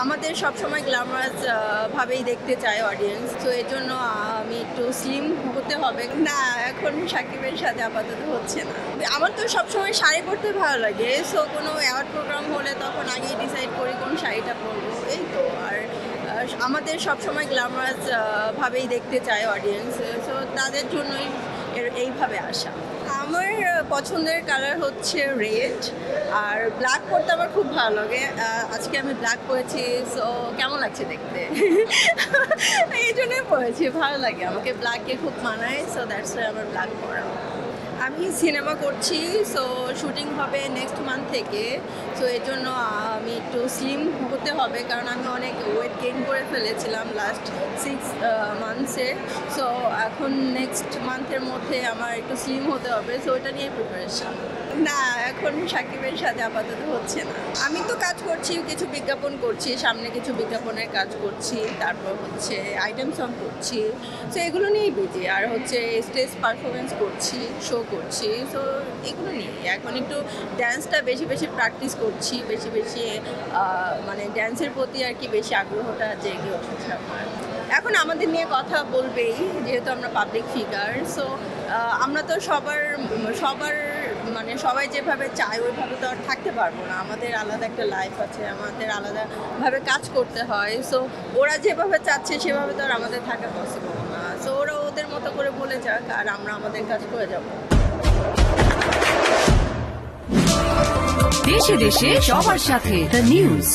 আমাদের সবসময় গ্ল্যামারাস ভাবেই দেখতে চায় অডিয়েন্স, তো এর জন্য আমি একটু স্লিম হতে হবে। না, এখন সাকিবের সাথে আপাতত হচ্ছে না। আমার তো সবসময় শাড়ি পরতে ভালো লাগে, সো কোনো অ্যাওয়ার্ড প্রোগ্রাম হলে তখন আগেই ডিসাইড করি কোন শাড়িটা পরবো, এই তো। আর আমাদের সবসময় গ্ল্যামারাস ভাবেই দেখতে চায় অডিয়েন্স, সো তাদের জন্যই এইভাবে আসা। আমার পছন্দের কালার হচ্ছে রেড, আর ব্ল্যাক পরতে আমার খুব ভালো লাগে। আজকে আমি ব্ল্যাক পরেছি, সো কেমন লাগছে দেখতে এই জন্যই পরেছি, ভালো লাগে আমাকে, ব্ল্যাকে খুব মানায়, সো দ্যাটস ওয়াই আমার ব্ল্যাক পরা। আমি সিনেমা করছি, সো শুটিং হবে নেক্সট মান্থ থেকে, সো এর জন্য আমি একটু স্লিম হতে হবে, কারণ আমি অনেক ওয়েট গেইন করে ফেলেছিলাম লাস্ট 6 মান্থসে। সো এখন নেক্সট মান্থের মধ্যে আমার একটু স্লিম হতে হবে, সো ওটা নিয়ে প্রিপারেশন। না, এখন সাকিবের সাথে আপাতত হচ্ছে না। আমি তো কাজ করছি, কিছু বিজ্ঞাপন করছি, সামনে কিছু বিজ্ঞাপনের কাজ করছি, তারপর হচ্ছে আইটেম সং করছি, সো এগুলো নিয়েই বিজি। আর হচ্ছে স্টেজ পারফরমেন্স করছি, শো করছি, সো এগুলো নিয়ে এখন একটু ড্যান্সটা বেশি বেশি প্র্যাকটিস করছি, বেশি বেশি মানে ড্যান্সের প্রতি আর কি বেশি আগ্রহটা জেগে উঠেছে আমার। এখন আমাদের নিয়ে কথা বলবেই, যেহেতু আমরা পাবলিক ফিগার, সো আমরা তো সবার মানে সবাই যেভাবে চায় ওইভাবে তো আর থাকতে পারবো না। আমাদের আলাদা একটা লাইফ আছে, আমাদের আলাদাভাবে কাজ করতে হয়, সো ওরা যেভাবে চাচ্ছে সেভাবে তো আর আমাদের থাকা পসিবল না। সো ওরা ওদের মতো করে বলে যাক, আর আমরা আমাদের কাজ করে যাব। দেশে দেশে সবার সাথে দ্য নিউজ।